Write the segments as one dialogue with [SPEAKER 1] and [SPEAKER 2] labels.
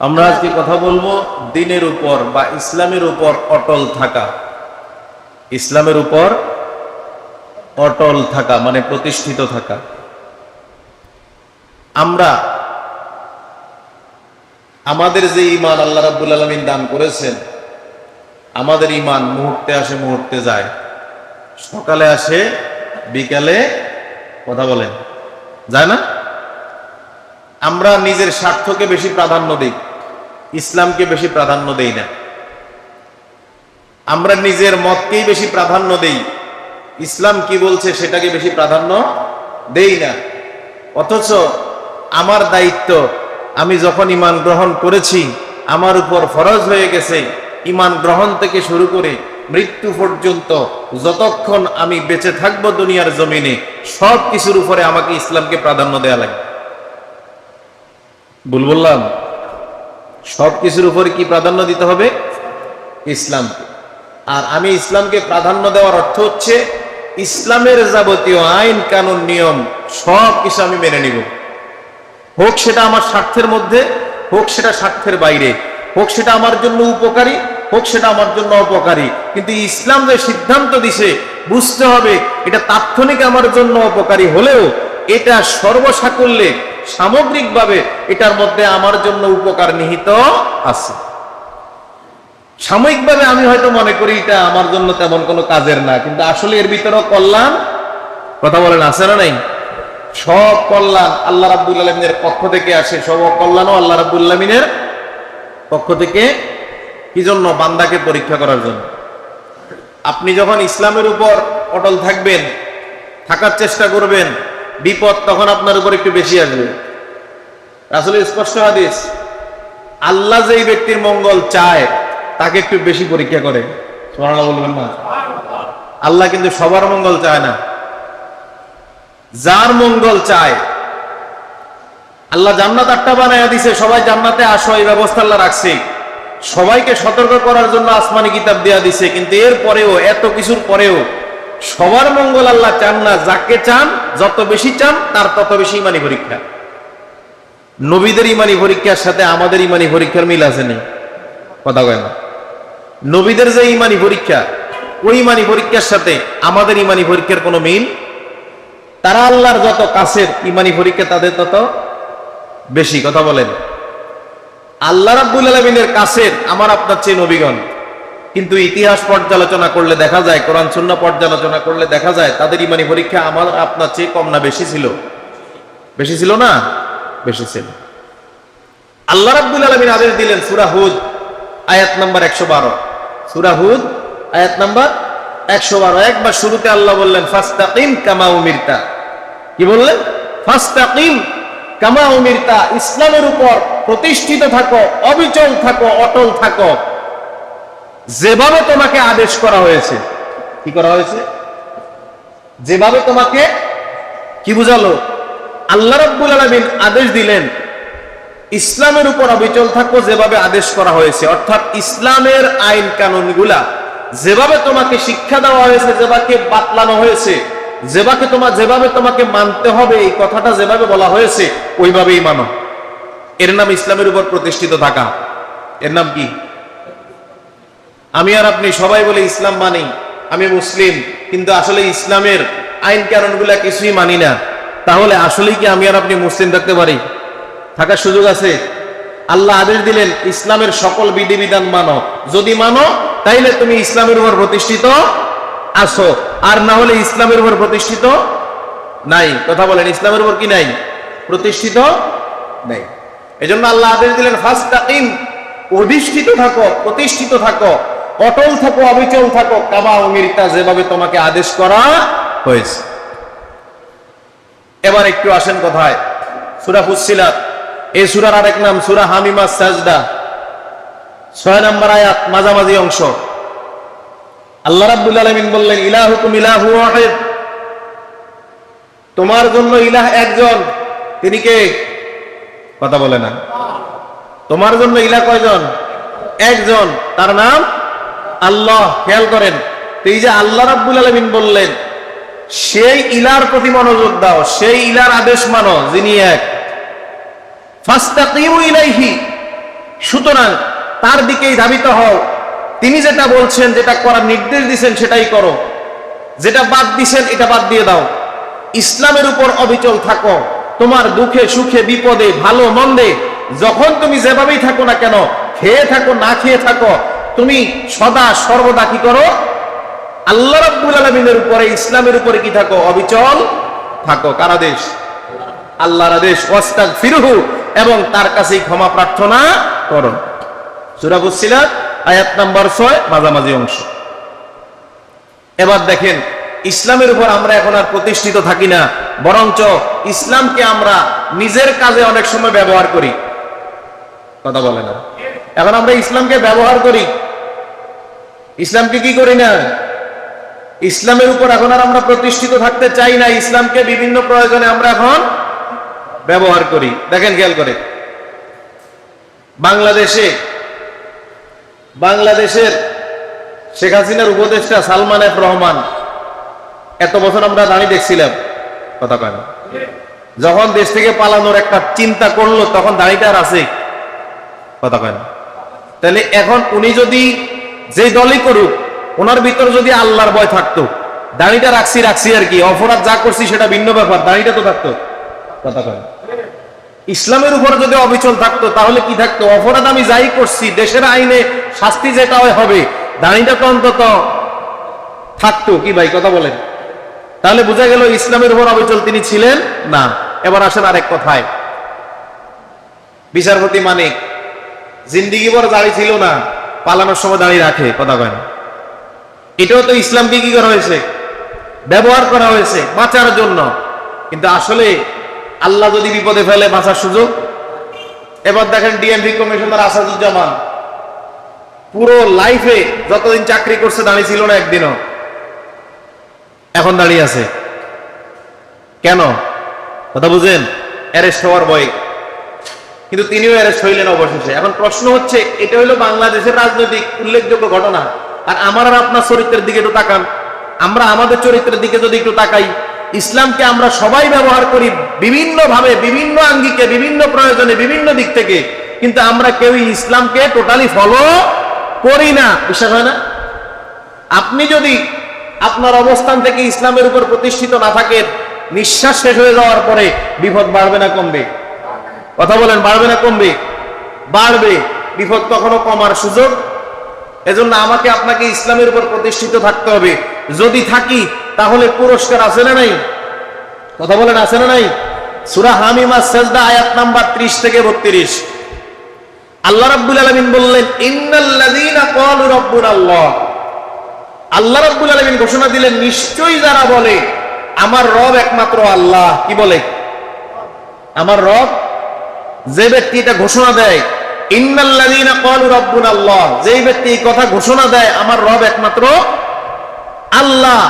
[SPEAKER 1] আমরা আজকে কথা বলবো দ্বীনের উপর বা ইসলামের উপর অটল থাকা। ইসলামের উপর অটল থাকা মানে প্রতিষ্ঠিত থাকা। আমরা আমাদের যে ঈমান আল্লাহ রাব্বুল আলামিন দান করেছেন, আমাদের ঈমান মুহূর্তে আসে মুহূর্তে যায়, সকালে আসে বিকালে কথা বলেন যায় না। আমরা নিজের স্বার্থকে বেশি প্রাধান্য দিই, ইসলামকে বেশি প্রাধান্য দেই না। আমরা নিজের মতকেই বেশি প্রাধান্য দেই, ইসলাম কি বলছে সেটাকে বেশি প্রাধান্য দেই না। অথচ আমার দায়িত্ব, আমি যখন ঈমান গ্রহণ করেছি, আমার উপর ফরজ হয়ে গেছে ঈমান গ্রহণ থেকে শুরু করে মৃত্যু পর্যন্ত যতক্ষণ আমি বেঁচে থাকবো দুনিয়ার জমিনে, সব কিছুর উপরে আমাকে ইসলামকে প্রাধান্য দেয়া লাগবে। ভুল বললাম? সব কিছুর উপরে কি প্রাধান্য দিতে হবে? ইসলামকে। আর আমি ইসলামকে প্রাধান্য দেওয়ার অর্থ হচ্ছে ইসলামের যাবতীয় আইন কানুন নিয়ম সব কিছু আমি মেনে নিব, হোক সেটা আমার স্বার্থের মধ্যে, হোক সেটা স্বার্থের বাইরে, হোক সেটা আমার জন্য উপকারী, হোক সেটা আমার জন্য অপকারী। কিন্তু ইসলাম যে সিদ্ধান্ত দিছে, বুঝতে হবে এটা তাৎক্ষণিক আমার জন্য অপকারী হলেও এটা সর্বসাকল্যে সামগ্রিকভাবে এটার মধ্যে আমার জন্য উপকার নিহিত আছে। সাময়িকভাবে আমি হয়তো মনে করি এটা আমার জন্য তেমন কোনো কাজের না, কিন্তু আসলে এর ভিতরেও কল্যাণ, কথা বলেন, আছে না নাই? সব কল্যাণ আল্লাহ রাব্বুল আলামিনের পক্ষ থেকে আসে, সব কল্যাণও আল্লাহ রাব্বুল আলামিনের পক্ষ থেকে। কি জন্য? বান্দাকে পরীক্ষা করার জন্য। আপনি যখন ইসলামের উপর অটল থাকবেন, থাকার চেষ্টা করবেন, বিপদ তখন আপনার উপর একটু বেশি আসবে। আসলে স্পষ্ট হাদিস, আল্লাহ যেই ব্যক্তির মঙ্গল চায় তাকে একটু বেশি পরীক্ষা করে। সুবহানাল্লাহ বলবেন না? আল্লাহ কিন্তু সবার মঙ্গল চায় না, যার মঙ্গল চায়। আল্লাহ জান্নাত আটটা বানায়া দিছে, সবাই জান্নাতে আসো এই ব্যবস্থা আল্লাহ রাখছে, সবাইকে সতর্ক করার জন্য আসমানি কিতাব দেয়া দিছে। কিন্তু এর পরেও, এত কিছুর পরেও সবার মঙ্গল আল্লাহ চান না। যাকে চান, যত বেশি চান তার তত বেশি ইমানি পরীক্ষা। নবীদের ইমানি পরীক্ষার সাথে আমাদের ইমানি পরীক্ষার মিল আছে নেই? কথা কয় না। নবীদের যে ইমানি পরীক্ষা, ওই ইমানি পরীক্ষার সাথে আমাদের ইমানি পরীক্ষার কোনো মিল। তারা আল্লাহর যত কাছের, ইমানি পরীক্ষা তাদের তত বেশি। কথা বলেন। আল্লাহ রাব্বুল আলামিনের কাছের আমার আপনার চেয়ে নবীগণ, কিন্তু ইতিহাস পর্যালোচনা করলে দেখা যায়, কোরআন সুন্নাহ পর্যালোচনা করলে দেখা যায় তাদের ইমানি পরীক্ষা আমার আপনার চেয়ে কম না বেশি ছিল? বেশি ছিল না? বেশি ছিল। আল্লাহ রাব্বুল আলামিন আদেশ দিলেন সূরা হুদ আয়াত নাম্বার 112, সূরা হুদ আয়াত নাম্বার 112। একবার শুরুতে আল্লাহ বললেন ফাস্তাকিম কামা উমিরতা। কি বললেন? ফাস্তাকিম কামা উমিরতা, ইসলামের উপর প্রতিষ্ঠিত থাকো, অবিচল থাকো, অটল থাকো, যেভাবে তোমাকে আদেশ করা হয়েছে। কি করা হয়েছে? যেভাবে তোমাকে। কি বুঝালো? আল্লাহ রাব্বুল আলামিন আদেশ দিলেন ইসলামের উপর অবিচল থাকো, যেভাবে আদেশ করা হয়েছে। অর্থাৎ ইসলামের আইন কানুনগুলা যেভাবে তোমাকে শিক্ষা দেওয়া হয়েছে, যেভাবে বাতলানো হয়েছে, যেভাবে তোমাকে মানতে হবে, এই কথাটা যেভাবে বলা হয়েছে ওইভাবেই মানো। এর নাম ইসলামের উপর প্রতিষ্ঠিত থাকা। এর নাম কি? আমি আর আপনি সবাই বলে ইসলাম মানি, আমি মুসলিম, কিন্তু আসলে ইসলামের আইন কানুনগুলা কিছুই মানি না। তাহলে আসলেই কি আমি আর আপনি মুসলিম থাকতে পারি? থাকার সুযোগ আছে? আল্লাহ আদেশ দিলেন ইসলামের সকল বিধিবিধান মানো। যদি মানো তাইলে তুমি ইসলামের উপর প্রতিষ্ঠিত আছো, আর না হলে ইসলামের উপর প্রতিষ্ঠিত নাই। কথা বলেন, ইসলামের উপর কি নাই? প্রতিষ্ঠিত নাই। এজন্য আল্লাহ আদেশ দিলেন ফাস্তাকিম, অধিষ্ঠিত থাকো, প্রতিষ্ঠিত থাকো, অটল থাকো, অবিচল থাকো, কামা উমিরতা, যেভাবে তোমাকে আদেশ করা হয়েছে। এবার একটু আসেন কথায়। সূরা ফুসসিলাত, এই সূরার আরেক নাম সূরা হামিমাস সাজদা, 6 নম্বর আয়াত, মাঝামাঝি অংশ। আল্লাহ রাব্বুল আলামিন বললেন ইলাহুকুম ইলাহু ওয়াহিদ, তোমার জন্য ইলাহ একজন। তিনি কে? কথা বলে না। তোমার জন্য ইলাহ কয়জন? একজন, তার নাম আল্লাহ। খেয়াল করেন, এই যে আল্লাহ রাব্বুল আলামিন বললেন, সেই ইলাহর প্রতি মনোযোগ দাও, সেই ইলাহর আদেশ মানো যিনি এক। ফাস্তাকিমু ইলাইহি, সুতরাং তার দিকেই ধাবিত হও, তিনি যেটা বলছেন, যেটা করার নির্দেশ দিয়েছেন সেটাই করো, যেটা বাদ দিছেন এটা বাদ দিয়ে দাও। ইসলামের উপর অবিচল থাকো, তোমার দুঃখে সুখে বিপদে ভালো মন্দে যখন তুমি যেভাবেই থাকো না কেন, খেয়ে থাকো না খেয়ে থাকো, তুমি সদা সর্বদা কি করো? আল্লাহ রাব্বুল আলামিনের উপরে, ইসলামের উপরে কি থাকো? অবিচল থাকো। কার আদেশ? আল্লাহর আদেশ। ওয়াস্তাগফিরহু, এবং তার কাছেই ক্ষমা প্রার্থনা করো। সূরা ফুসসিলাত আয়াত নাম্বার 6 মাঝামাঝি অংশ। এবার দেখেন, ইসলামের উপর আমরা এখন আর প্রতিষ্ঠিত থাকি না, বরঞ্চ ইসলামকে আমরা নিজের কাজে অনেক সময় ব্যবহার করি। কথা বলে না? এখন আমরা ইসলামকে ব্যবহার করি, ইসলামকে কি করি না? ইসলামের উপর এখন আর আমরা প্রতিষ্ঠিত থাকতে চাই না, ইসলামকে বিভিন্ন প্রয়োজনে আমরা এখন ব্যবহার করি। দেখেন, খেয়াল করে, বাংলাদেশের শেখ হাসিনার উপদেষ্টা সালমান এফ রহমান, এত বছর আমরা দাঁড়িয়ে দেখছিলাম, কথা কয় না, যখন দেশ থেকে পালানোর একটা চিন্তা করলো তখন দাঁড়িয়ে আর আছে, কথা কয় না। তাহলে এখন উনি যদি যে দলই করুক, ওনার ভিতর যদি আল্লাহর ভয় থাকতো, দাঁড়িটা রাখছি আর কি, অপরাধ যা করছি সেটা ভিন্ন ব্যাপার, দাঁড়িটা তো থাকতো, কথা কয় না। ইসলামের উপরে যদি অবিচল থাকতো তাহলে কি থাকতো? অপরাধ আমি যাই করছি, দেশের আইনে শাস্তি যেটা হবে, দাঁড়িটা তো অন্তত থাকতো। কি ভাই, কথা বলেন? তাহলে বোঝা গেল ইসলামের উপর অবিচল তিনি ছিলেন না। এবার আসেন আরেক কথায়, বিচারপতি মানিক জিন্দিগি ভর দাঁড়িয়ে ছিল না, পালানোর সময় দাঁড়িয়ে রাখে, কথা কয় না। এটাও তো ইসলামকে কি করা হয়েছে? ব্যবহার করা হয়েছে বাঁচার জন্য। কিন্তু আসলে আল্লাহ যদি বিপদে ফেলে, বাঁচার সুযোগ। এবার দেখেন, ডিএমপি কমিশনার আসাদুজ্জামান পুরো লাইফে যতদিন চাকরি করছে দাঁড়িয়ে ছিল না একদিনও, এখন দাঁড়িয়ে আছে। কেন? কথা বুঝেন? অ্যারেস্ট হওয়ার ভয়ে। কিন্তু তিনিও অ্যারেস্ট হইলেন অবশেষে। এখন প্রশ্ন হচ্ছে, এটা হলো বাংলাদেশের রাজনৈতিক উল্লেখযোগ্য ঘটনা, আর আমার আর আপনার চরিত্রের দিকে একটু তাকান। আমরা আমাদের চরিত্রের দিকে যদি একটু তাকাই, ইসলামকে আমরা সবাই ব্যবহার করি বিভিন্ন ভাবে, বিভিন্ন আঙ্গিকে, বিভিন্ন প্রয়োজনে, বিভিন্ন দিক থেকে, কিন্তু আমরা কেউই ইসলামকে টোটালি ফলো করি না। বিশ্বাস হয় না? আপনি যদি আপনার অবস্থান থেকে ইসলামের উপর প্রতিষ্ঠিত না থাকেন, নিঃশ্বাস শেষ হয়ে যাওয়ার পরে বিপদ বাড়বে না কমবে? কথা বলেন, বাড়বে না কমবে? বাড়বে। বিপদ কখনো কমার সুযোগ। এজন্য আমাকে আপনাকে ইসলামের উপর প্রতিষ্ঠিত থাকতে হবে। যদি থাকি তাহলে পুরস্কার আছে না নাই? কথা বলেন, আছে না নাই? সূরা হামিমা সাজদা আয়াত নাম্বার 30 থেকে 32 আল্লাহ রাব্বুল আলামিন বললেন, ইন্নাল্লাযীনা ক্বালু রাব্বুনাল্লাহ। আল্লাহ রাব্বুল আলামিন ঘোষণা দিলেন, নিশ্চয়ই যারা বলে আমার রব একমাত্র আল্লাহ। কি বলে? আমার রব। যে ব্যক্তি এটা ঘোষণা দেয়, ইন্নাল্লাযীনা ক্বালু রাব্বুনাল্লাহ, যেই ব্যক্তি এই কথা ঘোষণা দেয় আমার রব একমাত্র আল্লাহ।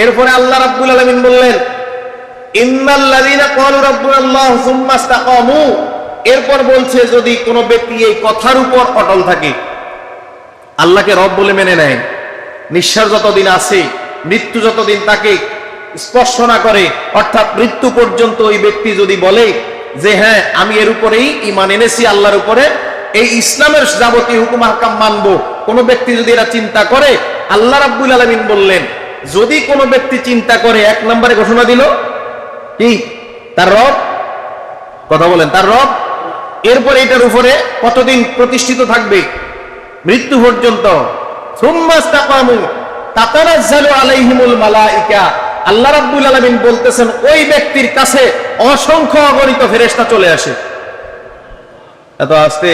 [SPEAKER 1] এরপরে আল্লাহ রাব্বুল আলামিন বললেন, ইন্নাল্লাযীনা ক্বালু রাব্বুনাল্লাহ সুম্মা ইসতাকামু। এরপর বলছে, যদি কোনো ব্যক্তি এই কথার উপর অটল থাকে, আল্লাহকে রব বলে মেনে নেয়, নিঃশ্বাস যতদিন আছে, মৃত্যু যতদিন তাকে স্পর্শ না করে, অর্থাৎ মৃত্যু পর্যন্ত ওই ব্যক্তি যদি বলে যে হ্যাঁ আমি এর উপরেই ঈমান এনেছি, আল্লাহর উপরে, এই ইসলামের যাবতীয় হুকুম আহকাম মানবো, কোনো ব্যক্তি যদি এরা চিন্তা করে, আল্লাহ রাব্বুল আলামিন বললেন, যদি কোনো ব্যক্তি চিন্তা করে, এক নম্বরে ঘোষণা দিল কি? তার রব। কথা বলেন, তার রব। এরপরে এটার উপরে কতদিন প্রতিষ্ঠিত থাকবে? মৃত্যু পর্যন্ত। সুম্মা ইসতাকামু তাতানাজ্জালু আলাইহিমুল মালাইকা। আল্লাহ রাব্বুল আলামিন বলতেছেন, ওই ব্যক্তির কাছে অসংখ্য অগণিত ফেরেশতা চলে আসে। এত আস্তে।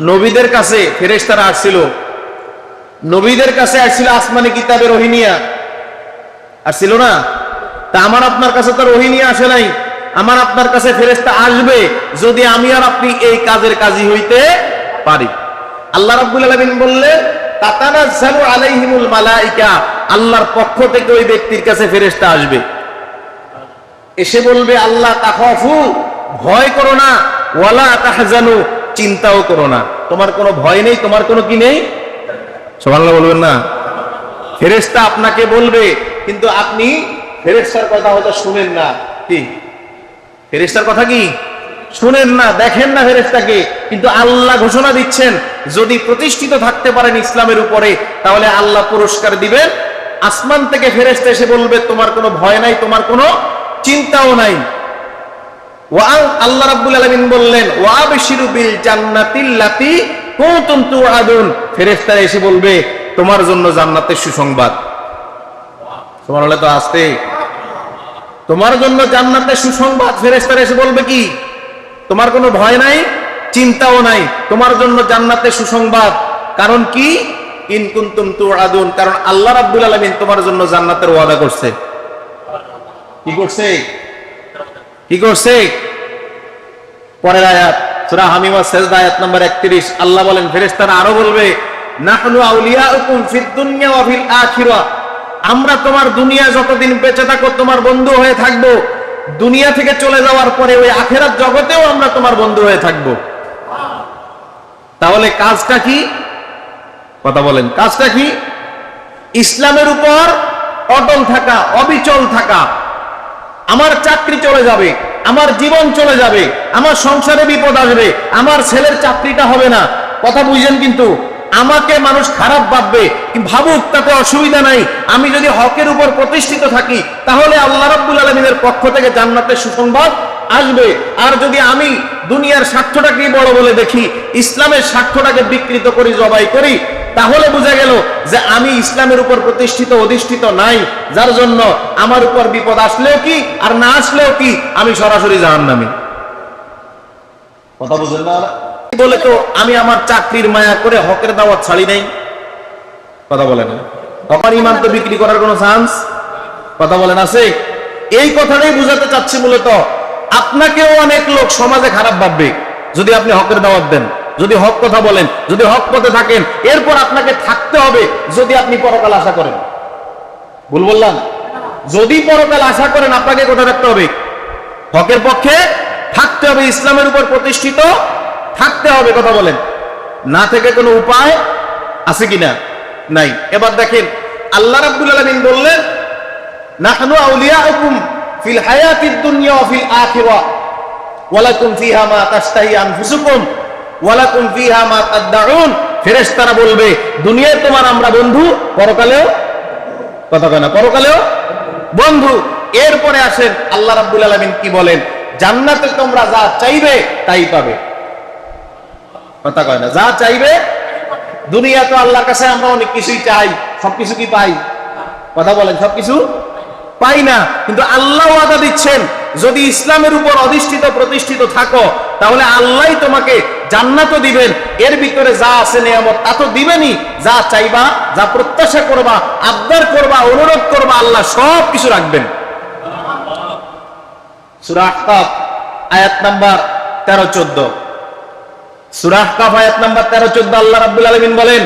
[SPEAKER 1] নবীদের কাছে ফেরেশতারা আসছিল, নবীদের কাছে আসছিল আসমানি কিতাবে রহিনিয়া, আসছিল না? তা আমার আপনার কাছে তো রহিনিয়া আসে নাই। আমার আপনার কাছে ফেরেশতা আসবে যদি আমি আর আপনি এই কাজের কাজী হইতে পারি। আল্লাহ রাব্বুল আলামিন বললেন, তাতানাজ্জালু আলাইহিমুল মালাইকা, আল্লাহর পক্ষ থেকে ওই ব্যক্তির কাছে ফেরেশতা আসবে, এসে বলবে, আল্লাহ তাখাফু, ভয় করো না, ওয়ালা তাহজানু, চিন্তাও করো না। তোমার কোনো ভয় নেই, তোমার কোনো কি নেই? সুবহানাল্লাহ বলবেন না? ফেরেশতা আপনাকে বলবে, কিন্তু আপনি ফেরেশতার কথা হয়তো শুনেন না। কি? ফেরেশতার কথা কি শুনেন না, দেখেন না ফেরেশতাকে, কিন্তু আল্লাহ ঘোষণা দিচ্ছেন যদি প্রতিষ্ঠিত থাকতে পারেন ইসলামের উপরে তাহলে আল্লাহ পুরস্কার দিবেন। আসমান থেকে ফেরেশতা এসে বলবে তোমার কোনো ভয় নাই, তোমার কোনো চিন্তাও নাই। আল্লাহ রাব্বুল আলামিন বললেন ওয়াবশিরু বিল জান্নাতিল্লাতী কুনতুম তুআদুন, ফেরেশতারা এসে বলবে তোমার জন্য জান্নাতের সুসংবাদ। সুবহানাল্লাহ, তো আসতে তোমার জন্য জান্নাতের সুসংবাদ। ফেরেশতারা এসে বলবে কি তোমার কোনো ভয় নাই, চিন্তাও নাই, তোমার জন্য জান্নাতের সুসংবাদ। কারণ কি? ইন কুনতুম তুআদুন, কারণ আল্লাহ রাব্বুল আলামিন তোমার জন্য জান্নাতের ওয়াদা করছে। কি করছে? কি করছে? পরের আয়াত সূরা হামিমা সিজদা আয়াত নাম্বার 31 আল্লাহ বলেন ফেরেশতারা আরো বলবে নাহনু আউলিয়াউকুম ফিদ দুনিয়া ওয়া ফিল আখিরা, আমরা তোমার দুনিয়া যতদিন বেঁচে থাকো তোমার বন্ধু হয়ে থাকবো, দুনিয়া থেকে চলে যাওয়ার পরে ওই আখিরাত জগতেও আমরা তোমার বন্ধু হয়ে থাকবো। তাহলে কাজটা কি? কথা বলেন, কাজটা কি? ইসলামের উপর অটল থাকা, অবিচল থাকা। আমার চাকরি চলে যাবে, আমার জীবন চলে যাবে, আমার সংসারে বিপদ আসবে, আমার ছেলের চাকরিটা হবে না, কথা বুঝেন, কিন্তু আমাকে মানুষ খারাপ ভাববে, ভাবুক, তাতে অসুবিধা নাই। আমি যদি হকের উপর প্রতিষ্ঠিত থাকি তাহলে আল্লাহ রাব্বুল আলামিনের পক্ষ থেকে জান্নাতের সুসংবাদ আসবে। আর যদি আমি দুনিয়ার স্বার্থটাকেই বড় বলে দেখি, ইসলামের স্বার্থটাকে বিকৃত করি, জবাই করি, তাহলে বোঝা গেল যে আমি ইসলামের উপর প্রতিষ্ঠিত অধিষ্ঠিত নাই, যার জন্য আমার উপর বিপদ আসলেও কি আর না আসলেও কি, আমি সরাসরি জাহান্নামী। কথা বুঝেন না? বলে তো আমি আমার চাকরির মায়া করে হকের দাওয়াত ছাড়ি নাই। কথা বলেন, তখন ইমান তো বিক্রি করার কোনো চান্স, কথা বলেন, আছে? এই কথাটাই বুঝাতে চাচ্ছি মূলত। আপনাকেও অনেক লোক সমাজে খারাপ ভাববে যদি আপনি হকের দাওয়াত দেন, যদি হক কথা বলেন, যদি হক পথে থাকেন। এরপর আপনাকে থাকতে হবে যদি আপনি পরকাল আশা করেন। ভুল বললাম? যদি পরকাল আশা করেন আপনাকে কোথায় থাকতে হবে? হকের পক্ষে থাকতে হবে, ইসলামের উপর প্রতিষ্ঠিত থাকতে হবে। কথা বলেন, না থেকে কোনো উপায় আছে কিনা? নাই। এবার দেখেন আল্লাহ রাব্বুল আলামিন বললেন নাহনু আউলিয়াউকুম ফিল হায়াতিদ দুনিয়া ওয়া ফিল আখিরা ওয়া লাকুম ফিহা মা তাশতাহি আনফুসুকুম ওয়া লাকুম ফিহা মা তাদউন। ফেরেশতারা বলবে দুনিয়ায় তোমার আমরা বন্ধু, পরকালেও, কথা কয় না, পরকালেও বন্ধু। এরপরে আসেন আল্লাহ রাব্বুল আলামিন কি বলেন? জান্নাতে তোমরা যা চাইবে তাই পাবে। কথা কয় না, যা চাইবে। দুনিয়া তো আল্লাহর কাছে আমরা অনেক কিছুই চাই, সবকিছু কি পাই? কথা বলেন, সবকিছু পাই না। কিন্তু আল্লাহ ওয়াদা দিচ্ছেন যদি ইসলামের উপর অধিষ্ঠিত প্রতিষ্ঠিত থাকো তাহলে আল্লাহই তোমাকে জান্নাতও দিবেন, এর ভিতরে যা আছে নিয়ামত তা তো দিবেনই। যা চাইবা, যা প্রত্যাশা করবা, আবদার করবা, অনুরোধ করবা, আল্লাহ সব কিছু রাখবেন। সূরা আহকাফ আয়াত নাম্বার 13-14, সূরা আহকাফ আয়াত নাম্বার 13-14 আল্লাহ রাব্বুল আলামিন বলেন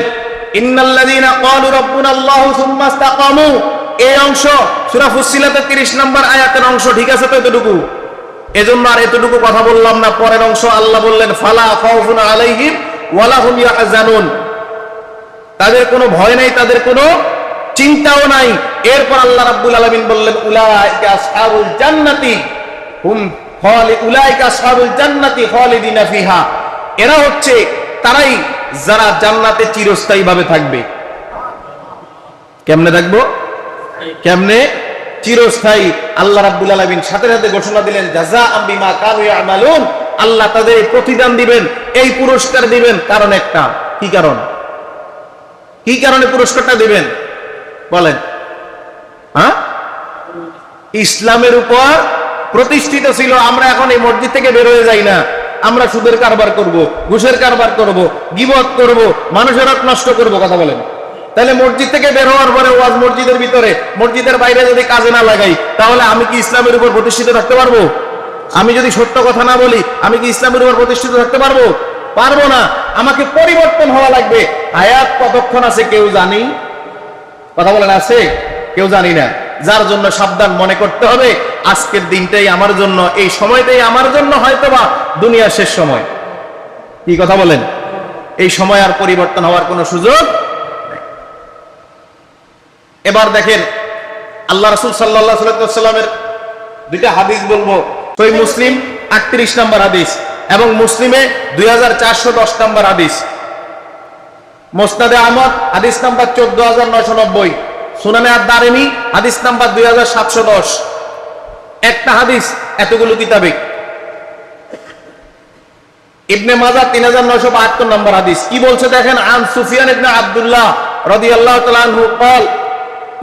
[SPEAKER 1] ইন্নাল্লাযীনা ক্বালু রাব্বুনাল্লাহু সুম্মা ইসতাকামু। এই অংশ সূরা ফুসসিলাতের 30 নম্বর আয়াতের অংশ, ঠিক আছে তো এতটুকু? এজন্য আর এতটুকু কথা বললাম না। পরের অংশ আল্লাহ বললেন ফালা খাউফুন আলাইহিম ওয়ালা হুম ইয়াহজানুন, তাদের কোনো ভয় নাই, তাদের কোনো চিন্তাও নাই। এরপর আল্লাহ রাব্বুল আলামিন বললেন উলাইকা আসহাবুল জান্নাতি হুম উলাইকা আসহাবুল জান্নাতি খালিদিনা ফিহা। এরা হচ্ছে তারাই যারা জান্নাতে চিরস্থায়ী ভাবে থাকবে। কেমনে থাকবো? কেমনে? চিরস্থায়ী। আল্লাহ রাব্বুল আলামিন সাথে সাথে ঘোষণা দিলেন জাযাআম বিমা কানু ইয়ামালুন, আল্লাহ তাদের প্রতিদান দিবেন, এই পুরস্কার দিবেন। কারণ একটা, কি কারণ? কি কারণে পুরস্কারটা দিবেন বলেন? হ্যাঁ, ইসলামের উপর প্রতিষ্ঠিত ছিল। আমরা এখন এই মসজিদ থেকে বের হয়ে যাই না, আমরা সুদের কারবার করব, ঘুষের কারবার করব, গীবত করব, মানুষের হক নষ্ট করব। কথা বলেন, তাহলে মসজিদ থেকে বের হওয়ার পরে ওয়াজ মসজিদের ভিতরে, মসজিদের বাইরে যদি কাজে না লাগাই তাহলে আমি কি ইসলামের উপর প্রতিষ্ঠিত থাকতে পারবো? আমি যদি সত্য কথা না বলি আমি কি ইসলামের উপর প্রতিষ্ঠিত থাকতে পারবো? পারবো না। আমাকে পরিবর্তন হওয়া লাগবে। হায়াত কতক্ষণ আছে কেউ জানি? কথা বলেন, আছে? কেউ জানি না। যার জন্য সাবধান, মনে করতে হবে আজকের দিনটাই আমার জন্য, এই সময়টাই আমার জন্য হয়তোবা দুনিয়ার শেষ সময়। কি কথা বলেন? এই সময় আর পরিবর্তন হওয়ার কোনো সুযোগ নেই। এবার দেখেন আল্লাহ রাসূল সাল্লাল্লাহু আলাইহি ওয়াসাল্লামের দুইটা হাদিস বলবো। সহিহ মুসলিম 38 নম্বর হাদিস, এবং মুসলিমে 2410 নম্বর হাদিস, মুসনাদে আহমদ হাদিস নাম্বার 14990, সুনানে আদ-দারিমি হাদিস নাম্বার 2710। একটা হাদিস এতগুলো কিতাবে। ইবনে মাজাহ 3972 নম্বর হাদিস। কি বলছে দেখেন, আন সুফিয়ান ইবনে আব্দুল্লাহ রাদিয়াল্লাহু তাআলা আনহু قال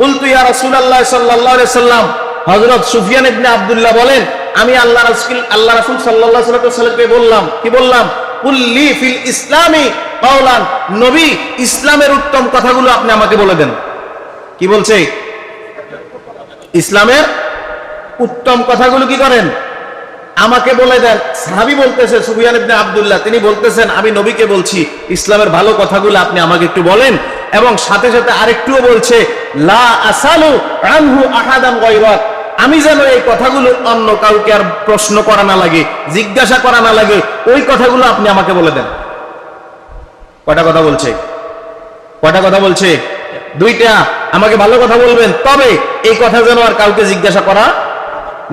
[SPEAKER 1] قلت يا رسول الله সাল্লাল্লাহু আলাইহি সাল্লাম, হযরত সুফিয়ান ইবনে আব্দুল্লাহ বলেন, আমি আল্লাহ রাসূল সাল্লাল্লাহু আলাইহি ওয়াসাল্লামকে বললাম, কি বললাম, কুল্লি ফিল ইসলামি কাওলান, নবী ইসলামের উত্তম কথাগুলো আপনি আমাকে বলে দেন। কি বলছে? ইসলামের উত্তম কথাগুলো কি করেন, আমাকে বলে দেন। সাহাবী বলতেছে, সুফিয়ান ইবনে আব্দুল্লাহ তিনি বলতেছেন, আমি নবীকে বলছি ইসলামের ভালো কথাগুলো আপনি আমাকে একটু বলেন। এবং সাথে সাথে আরেকটুও বলছে, লা আসালু আনহু আহাদান গায়রাক, আমি যেন এই কথাগুলো অন্য কাউকে আর প্রশ্ন করা না লাগে, জিজ্ঞাসা করা না লাগে, ওই কথাগুলো আপনি আমাকে বলে দেন। কয়টা কথা বলছে? কয়টা কথা বলছে? দুইটা। আমাকে ভালো কথা বলবেন, তবে এই কথা যেন আর কাউকে জিজ্ঞাসা করা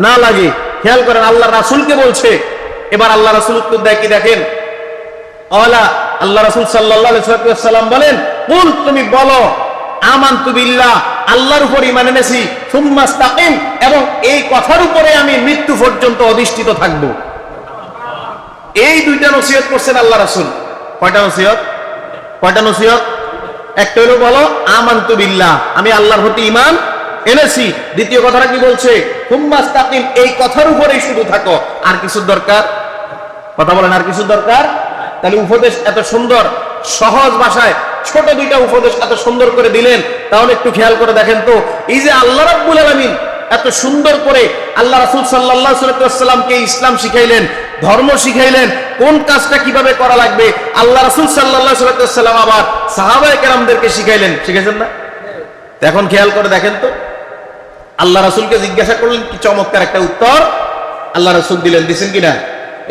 [SPEAKER 1] না লাগে। খেয়াল করেন, আল্লাহ রাসূলকে বলছে। এবার আল্লাহ রাসূল উত্তর দেয় কি দেখেন, আল্লাহ রাসূল সাল্লাল্লাহু আলাইহি ওয়াসাল্লাম বলেন, কুল, তুমি বলো, আমানতু বিল্লাহ, আল্লাহর উপর ঈমান এনেছি, সুম্মা ইসতাকিম, এবং এই কথার উপরে আমি মৃত্যু পর্যন্ত অধিষ্ঠিত থাকব। এই দুইটা নসিহত করছেন আল্লাহ রাসূল। কয়টা নসিহত? কয়টা নসিহত? একটা হলো বলো আমানতু বিল্লাহ, আমি আল্লাহর প্রতি ঈমান এনেছি। দ্বিতীয় কথাটা কি বলছে, সুম্মা ইসতাকিম, এই কথার উপরেই শুধু থাকো। আর কিছু দরকার? কথা বলেন, আর কিছু দরকার? তাহলে উপদেশ এত সুন্দর সহজ ভাষায়, ছোট দুইটা উপদেশ এত সুন্দর করে দিলেন। তাহলে একটু খেয়াল করে দেখেন তো, এই যে আল্লাহ রাব্বুল আলামিন এত সুন্দর করে আল্লাহ রাসূল সাল্লাল্লাহু আলাইহি ওয়াসাল্লামকে ইসলাম শিখাইলেন, ধর্ম শিখাইলেন, কোন কাজটা কিভাবে করা লাগবে আল্লাহ রাসূল সাল্লাল্লাহু আলাইহি ওয়াসাল্লাম আবার সাহাবায়ে কেরামদেরকে শিখাইলেন। শিখাইছেন না? এখন খেয়াল করে দেখেন তো, আল্লাহ রাসূলকে জিজ্ঞাসা করলেন, কি চমৎকার একটা উত্তর আল্লাহ রাসূল দিলেন। দিছেন কিনা?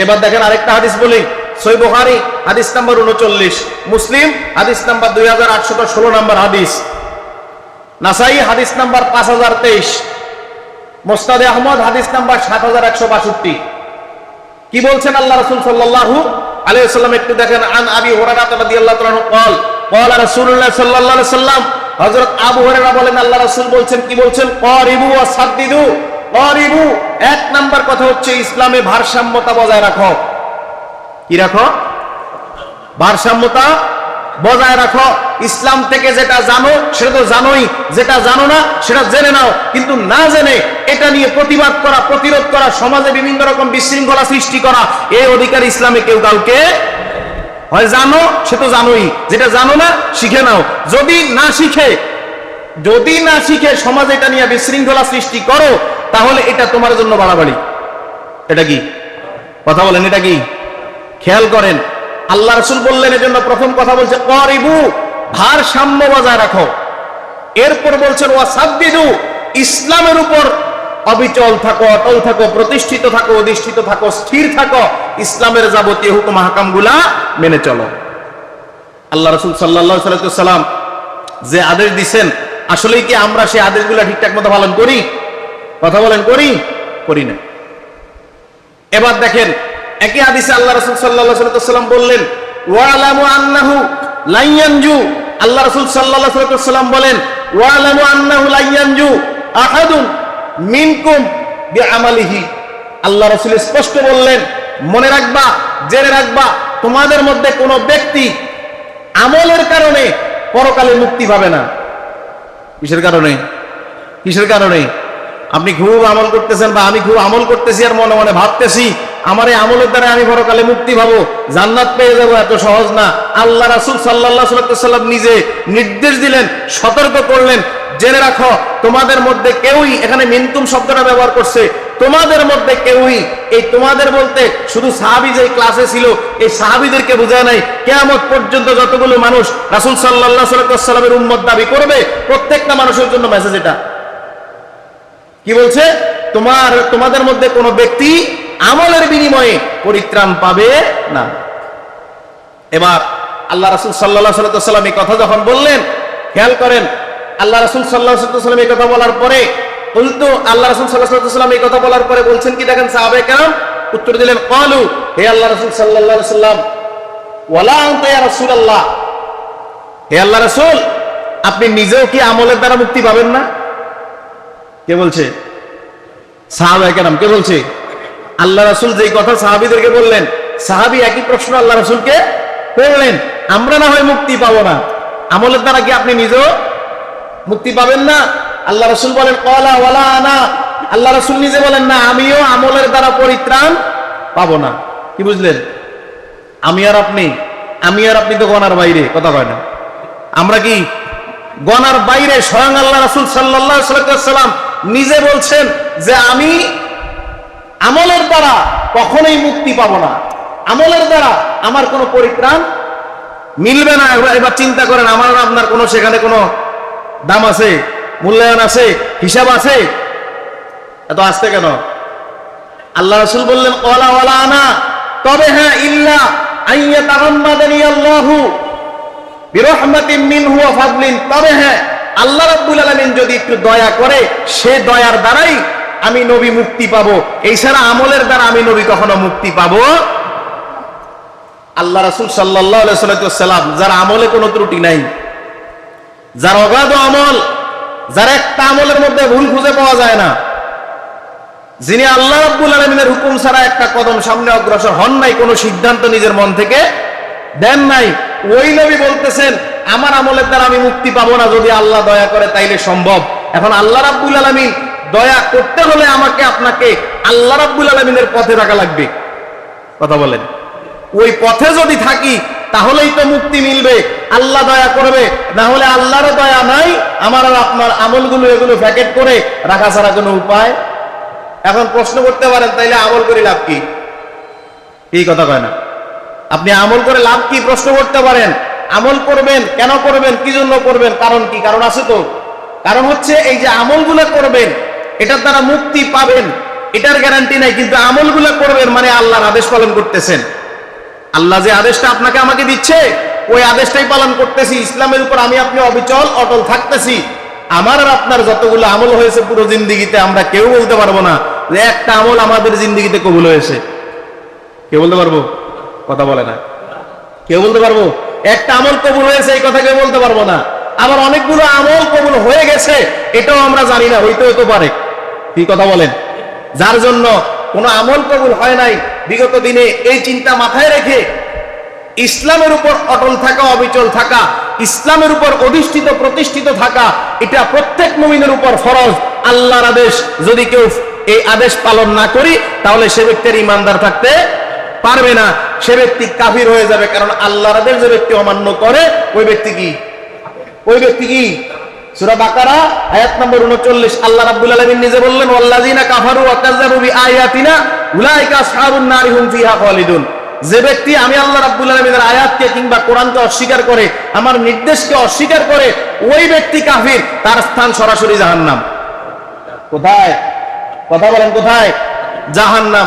[SPEAKER 1] এবার দেখেন আরেকটা হাদিস বলি, সহিহ বুখারী হাদিস নাম্বার 39, মুসলিম হাদিস নাম্বার 2816 নম্বর হাদিস, নাসাই হাদিস নাম্বার 5023, মুসনাদে আহমদ হাদিস নাম্বার 7162। কি বলছেন আল্লাহ রাসূল সাল্লাল্লাহু আলাইহি ওয়াসাল্লাম, একটু দেখেন। আন আবি হুরায়রা রাদিয়াল্লাহু তাআলা قال قال রাসূলুল্লাহ সাল্লাল্লাহু আলাইহি ওয়াসাল্লাম, হযরত আবু হুরায়রা বলেন, আল্লাহ রাসূল বলছেন, কি বলছেন, ক্বারিবু ওয়া সাদ্দিদু। ক্বারিবু, এক নাম্বার কথা হচ্ছে ইসলামে ভারসাম্যতা বজায় রাখো। কি রাখো? ভারসাম্যতা বজায় রাখো। ইসলাম থেকে যেটা জানো সেটা তো জানোই, যেটা জানো না সেটা জেনে নাও। কিন্তু না জেনে এটা নিয়ে প্রতিবাদ করা, প্রতিরোধ করা, সমাজে বিভিন্ন রকম বিশৃঙ্খলা সৃষ্টি করা, এই অধিকার ইসলামে কেউ কাউকে, হয় জানো সে তো জানোই, যেটা জানো না শিখে নাও। যদি না শিখে সমাজে এটা নিয়ে বিশৃঙ্খলা সৃষ্টি করো, তাহলে এটা তোমার জন্য বাড়াবাড়ি। এটা কি? কথা বলেন, এটা কি? খেয়াল করেন, আল্লাহ রাসূল বললেন, এজন্য প্রথম কথা বলছে ক্বারিবু, ভারসাম্য বজায় রাখো। এরপর বলছেন ওয়া সাদ্দিদু, ইসলামের উপর অবিচল থাকো, অটল থাকো, প্রতিষ্ঠিত থাকো, অধিষ্ঠিত থাকো, স্থির থাকো, ইসলামের যাবতীয় হুকুম আহকামগুলা মেনে চলো। আল্লাহ রাসূল সাল্লাল্লাহু আলাইহি ওয়াসাল্লাম যে আদেশ দিবেন, আসলেই কি আমরা সেই আদেশগুলো ঠিকঠাক মতো পালন করি? কথা বলেন, করি না। এবার দেখেন, একই হাদিসে আল্লাহ রাসূল সাল্লাল্লাহু আলাইহি ওয়াসাল্লাম বললেন, ওয়ালামু আন্নাহু লাইয়ানজু, আল্লাহ রাসূল সাল্লাল্লাহু আলাইহি ওয়াসাল্লাম বলেন, ওয়ালামু আন্নাহু লাইয়ানজু আহাদুন মিনকুম বিআমালিহি। আল্লাহ রাসূল স্পষ্ট বললেন, মনে রাখবা, জেনে রাখবা, তোমাদের মধ্যে কোনো ব্যক্তি আমলের কারণে পরকালে মুক্তি পাবে না। কিসের কারণে? কিসের কারণে? আপনি খুব আমল করতেছেন, বা আমি খুব আমল করতেছি, আর মনে মনে ভাবতেছি আমার এই আমলের দ্বারা আমি পরকালে মুক্তি পাবো, জান্নাত পেয়ে যাবো, এত সহজ না। আল্লাহ রাসূল সাল্লাল্লাহু আলাইহি ওয়াসাল্লাম নিজে নির্দেশ দিলেন, সতর্ক করলেন, জেনে রাখো তোমাদের মধ্যে কেউই, এখানে মিনকুম শব্দটা ব্যবহার করছে, তোমাদের মধ্যে কেউই, এই তোমাদের বলতে শুধু সাহাবী যে ক্লাসে ছিল এই সাহাবীদেরকে বোঝায় নাই, কিয়ামত পর্যন্ত যতগুলো মানুষ রাসূল সাল্লাল্লাহু আলাইহি ওয়াসাল্লামের উম্মত দাবি করবে, প্রত্যেকটা মানুষের জন্য মেসেজ এটা। কি বলছে? তোমাদের মধ্যে কোনো ব্যক্তি আমলের বিনিময়ে পরিত্রাণ পাবে না। এবার আল্লাহ রাসূল সাল্লাল্লাহু আলাইহি ওয়াসাল্লাম এই কথা যখন বললেন, খেয়াল করেন, আল্লাহ রাসূল সাল্লাল্লাহু আলাইহি ওয়াসাল্লাম এই কথা বলার পরে, আল্লাহ রাসূল সাল্লাল্লাহু আলাইহি ওয়াসাল্লাম এই কথা বলার পরে বলছেন কি দেখেন, সাহাবায়ে কেরাম উত্তর দিলেন ক্বালু, হে আল্লাহ রাসূল সাল্লাল্লাহু আলাইহি সাল্লাম, ওয়ালা আনতা ইয়া রাসূলুল্লাহ, হে আল্লাহ রাসূল, আপনি নিজেও কি আমলের দ্বারা মুক্তি পাবেন না? কে বলছে? সাহাবায়ে কেরাম। কে বলছে? আল্লাহ রাসূল যেই কথা সাহাবীদেরকে বললেন, সাহাবী একই প্রশ্ন আল্লাহ রাসূলকে করলেন, আমরা না হয় মুক্তি পাবো না, আমলের দ্বারা কি আপনি নিজেও মুক্তি পাবেন না? আল্লাহ রাসূল বলেন ক্বালা ওয়ালা আনা, আল্লাহ রাসূল নিজে বলেন না, আমিও আমলের দ্বারা পরিত্রাণ পাবো না। কি বুঝলেন? আমি আর আপনি তো গনার বাইরে, কথা কয় না। আমরা কি গনার বাইরে? স্বয়ং আল্লাহ রাসূল সাল্লাল্লাহু আলাইহি ওয়াসাল্লাম নিজে বলছেন যে আমি আমলের দ্বারা কখনোই মুক্তি পাবো না, আমলের দ্বারা আমার কোনো পরিত্রাণ মিলবে না। এবার চিন্তা করেন, আমার আপনার কোনো সেখানে কোনো দাম আছে, মূল্যায়ন আছে, হিসাব আছে? এত আসতে কেন? আল্লাহ রাসূল বললেন ক্বালা ওয়ালা আনা, তবে হ্যাঁ, ইল্লা আইয়াতাগাম্মাদানি আল্লাহু বিরহমাতিন মিনহু ওয়া ফাদলিন, তবে হ্যাঁ, আল্লাহ রাব্বুল আলামিন যদি একটু দয়া করে, সে দয়ার দ্বারাই আমি নবী মুক্তি পাবো, এছাড়া আমলের দ্বারা আমি নবী কখনো মুক্তি পাবো। আল্লাহ রাসূল সাল্লাল্লাহু আলাইহি ওয়াসাল্লাম, যার আমলে কোনো ত্রুটি নাই, যার অগাধ আমল, যার একটা আমলের মধ্যে ভুল খুঁজে পাওয়া যায় না, যিনি আল্লাহ রাব্বুল আলামিনের হুকুম ছাড়া একটা কদম সামনে অগ্রসর হন নাই, কোনো সিদ্ধান্ত নিজের মন থেকে দেন নাই, ওই নবী বলতেছেন আমার আমলের দ্বারা আমি মুক্তি পাবো না, যদি আল্লাহ দয়া করে তাইলে সম্ভব। এখন আল্লাহ রাব্বুল আলামিন দয়া করতে হলে আমাকে আপনাকে আল্লাহ রাব্বুল আলামিনের পথে থাকা লাগবে। কথা বলেন, ওই পথে যদি থাকি তাহলেই তো মুক্তি মিলবে, আল্লাহ দয়া করবে, না হলে আল্লাহরও দয়া নাই, আমার আর আপনার আমলগুলো এগুলো প্যাকেট করে রাখা ছাড়া কোনো উপায়। এখন প্রশ্ন করতে পারেন, তাইলে আমল করে লাভ কি? এই কথা কয় না। আপনি আমল করে লাভ কি প্রশ্ন করতে পারেন। আমল করবেন, কেন করবেন, কি জন্য করবেন, কারণ কি? কারণ আছে তো। কারণ হচ্ছে এই যে আমলগুলো করবেন, এটার দ্বারা মুক্তি পাবেন, এটার গ্যারান্টি নাই, কিন্তু আমলগুলো করবেন মানে আল্লাহর আদেশ পালন করতেছেন। আল্লাহ যে আদেশটা আপনাকে আমাকে দিচ্ছে, ওই আদেশটাই পালন করতেছি, ইসলামের উপর আমি আপনি অবিচল অটল থাকতেছি। আমার আর আপনার যতগুলো আমল হয়েছে পুরো জিন্দিগিতে, আমরা কেউ বলতে পারবো না যে একটা আমল আমাদের জিন্দিগিতে কবুল হয়েছে। কেউ বলতে পারবো? কথা বলে না। কেউ বলতে পারবো একটা আমল কবুল হয়েছে? এই কথা কেউ বলতে পারবো না। আবার অনেকগুলো আমল কবুল হয়ে গেছে, এটাও আমরা জানি না, হইতেও তো পারে। কি কথা বলেন? যার জন্য কোনো আমল কবুল হয় নাই, বিগত দিনে এই চিন্তা মাথায় রেখে ইসলামের উপর অটল থাকা, অবিচল থাকা, ইসলামের উপর অধিষ্ঠিত প্রতিষ্ঠিত থাকা, এটা প্রত্যেক মুমিনের উপর ফরজ। আল্লাহর আদেশ যদি কেউ এই আদেশ পালন না করি, তাহলে সে ব্যক্তির ঈমানদার থাকতে পারবে না, সে ব্যক্তি কাফির হয়ে যাবে। কারণ আল্লাহর আদেশ যে ব্যক্তি অমান্য করে, ওই ব্যক্তি কি? সূরা বাকারা আয়াত নম্বর 39 আল্লাহ রাব্বুল আলামিন নিজে বললেন, ওয়াল্লাযিনা কাফারু ওয়া কাযযাবু বিআয়াতিনা উলাইকা আসহাবুন নারি হুম ফিহা খালিদুন। যে ব্যক্তি আমি আল্লাহ রাব্বুল আলামিনের আয়াতকে কিংবা কোরআনকে অস্বীকার করে, আমার নির্দেশকে অস্বীকার করে, ওই ব্যক্তি কাফির, তার স্থান সরাসরি জাহান্নাম। কোথায়? কথা বলেন, কোথায়? জাহান্নাম।